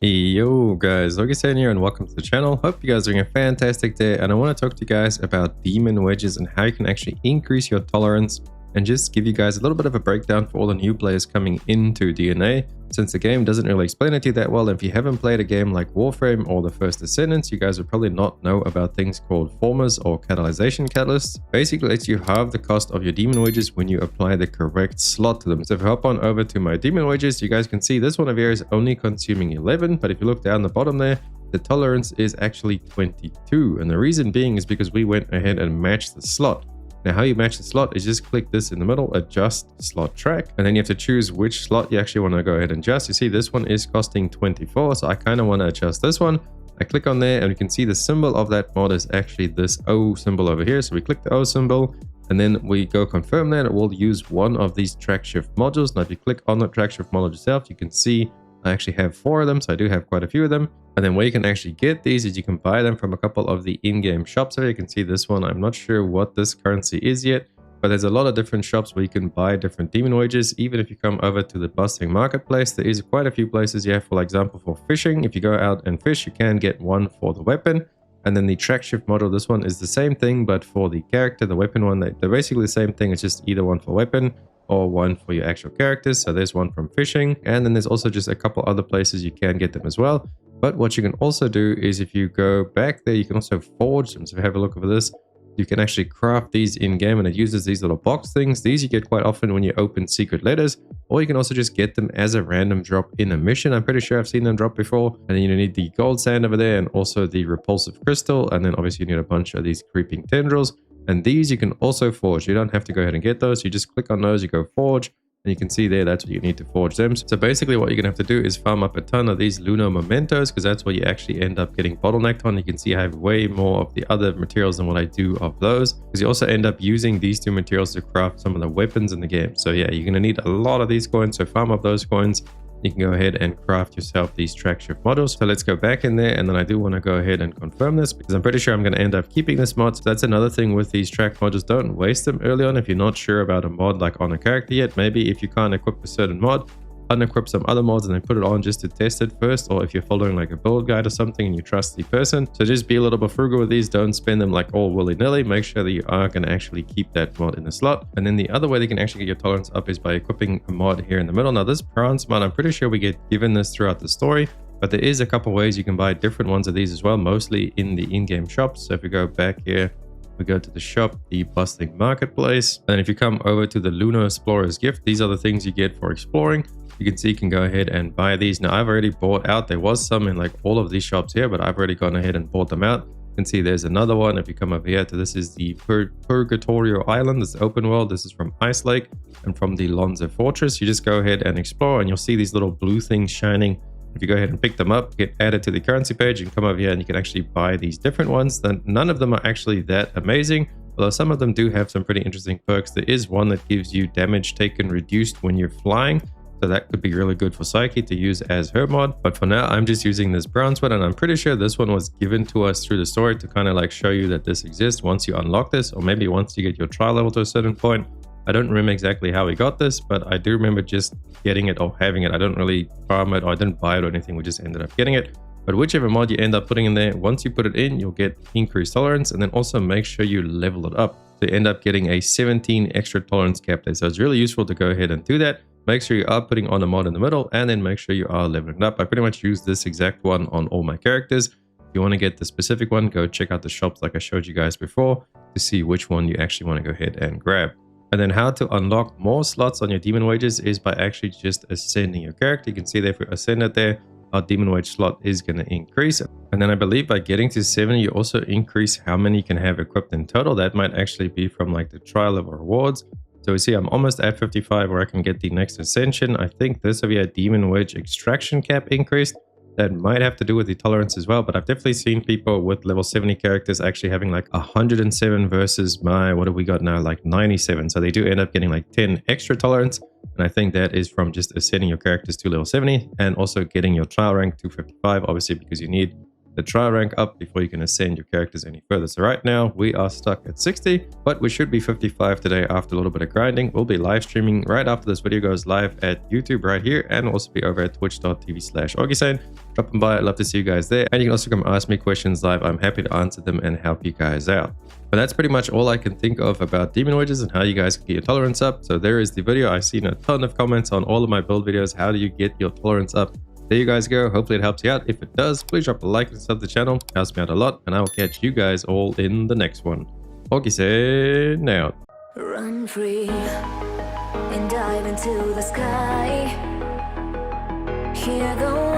Yo guys, Augiesaint here and welcome to the channel. Hope you guys are having a fantastic day, and I want to talk to you guys about demon wedges and how you can actually increase your tolerance and just give you guys a little bit of a breakdown for all the new players coming into DNA. Since the game doesn't really explain it to you that well, if you haven't played a game like Warframe or the First Descendants, you guys would probably not know about things called formers or catalyzation catalysts. Basically lets you halve the cost of your demon wedges when you apply the correct slot to them. So if I hop on over to my demon wedges, you guys can see this one over here is only consuming 11, but if you look down the bottom there, the tolerance is actually 22. And the reason being is because we went ahead and matched the slot. Now, how you match the slot is just click this in the middle, adjust slot track, and then you have to choose which slot you actually want to go ahead and adjust. You see this one is costing 24, so I kind of want to adjust this one. I click on there and you can see the symbol of that mod is actually this O symbol over here. So we click the O symbol and then we go confirm that it will use one of these track shift modules. Now, if you click on the track shift module itself, you can see I actually have 4 of them, so I do have quite a few of them. And then where you can actually get these is you can buy them from a couple of the in-game shops. So you can see this one. I'm not sure what this currency is yet, but there's a lot of different shops where you can buy different demon wedges. Even if you come over to the bustling marketplace, there is quite a few places you have, for example, for fishing. If you go out and fish, you can get one for the weapon. And then the track shift model, this one is the same thing, but for the character, the weapon one, they're basically the same thing. It's just either one for weapon or one for your actual characters. So there's one from fishing, and then there's also just a couple other places you can get them as well. But what you can also do is if you go back there, you can also forge them. So if you have a look over this, you can actually craft these in game, and it uses these little box things. These you get quite often when you open secret letters, or you can also just get them as a random drop in a mission. I'm pretty sure I've seen them drop before. And then you need the gold sand over there and also the repulsive crystal. And then obviously you need a bunch of these creeping tendrils. And these you can also forge. You don't have to go ahead and get those. You just click on those, you go forge, and you can see there that's what you need to forge them. So basically what you're gonna have to do is farm up a ton of these lunar mementos, because that's what you actually end up getting bottlenecked on. You can see I have way more of the other materials than what I do of those, because you also end up using these 2 materials to craft some of the weapons in the game. So yeah, you're gonna need a lot of these coins, so farm up those coins. You can go ahead and craft yourself these track shift models. So let's go back in there, and then I do want to go ahead and confirm this because I'm pretty sure I'm going to end up keeping this mod. So that's another thing with these track modules. Don't waste them early on if you're not sure about a mod like on a character yet. Maybe if you can't equip a certain mod, unequip some other mods and then put it on just to test it first, or if you're following like a build guide or something and you trust the person. So just be a little bit frugal with these. Don't spend them like all willy-nilly. Make sure that you are going to actually keep that mod in the slot. And then the other way that you can actually get your tolerance up is by equipping a mod here in the middle. Now this prance mod, I'm pretty sure we get given this throughout the story, but there is a couple ways you can buy different ones of these as well, mostly in the in-game shops. So if we go back here, we go to the shop, the bustling marketplace, and if you come over to the Lunar Explorer's Gift, these are the things you get for exploring. You can see you can go ahead and buy these. Now I've already bought out, there was some in like all of these shops here, but I've already gone ahead and bought them out. You can see there's another one. If you come over here to this is the Purgatorio Island, this is open world. This is from Ice Lake and from the Lonzo Fortress. You just go ahead and explore and you'll see these little blue things shining. If you go ahead and pick them up, get added to the currency page, you can come over here and you can actually buy these different ones. Then none of them are actually that amazing, although some of them do have some pretty interesting perks. There is one that gives you damage taken reduced when you're flying. So that could be really good for Psyche to use as her mod. But for now, I'm just using this bronze one, and I'm pretty sure this one was given to us through the story to kind of like show you that this exists once you unlock this, or maybe once you get your trial level to a certain point. I don't remember exactly how we got this, but I do remember just getting it or having it. I don't really farm it, or I didn't buy it or anything. We just ended up getting it. But whichever mod you end up putting in there, once you put it in, you'll get increased tolerance, and then also make sure you level it up. So you end up getting a 17 extra tolerance cap there. So it's really useful to go ahead and do that. Make sure you are putting on a mod in the middle, and then make sure you are leveling up. I pretty much use this exact one on all my characters. If you want to get the specific one, go check out the shops like I showed you guys before to see which one you actually want to go ahead and grab. And then how to unlock more slots on your demon wedges is by actually just ascending your character. You can see that if we ascend it there, our demon wedge slot is going to increase. And then I believe by getting to 70, you also increase how many you can have equipped in total. That might actually be from like the trial level rewards. So we see I'm almost at 55 where I can get the next ascension. I think this will be a demon wedge extraction cap increased. That might have to do with the tolerance as well, but I've definitely seen people with level 70 characters actually having like 107 versus my, what have we got now, like 97. So they do end up getting like 10 extra tolerance. And I think that is from just ascending your characters to level 70 and also getting your trial rank to 55, obviously because you need the try rank up before you can ascend your characters any further. So right now we are stuck at 60, but we should be 55 today after a little bit of grinding. We'll be live streaming right after this video goes live at YouTube right here, and also be over at twitch.tv/Augiesaint. Dropping by, I'd love to see you guys there. And you can also come ask me questions live. I'm happy to answer them and help you guys out. But that's pretty much all I can think of about demon wedges and how you guys can get your tolerance up. So there is the video. I've seen a ton of comments on all of my build videos. How do you get your tolerance up? There you guys go. Hopefully it helps you out. If it does, please drop a like and sub the channel. It helps me out a lot. And I will catch you guys all in the next one. Augiesaint out. Run free and dive into the sky. Hear the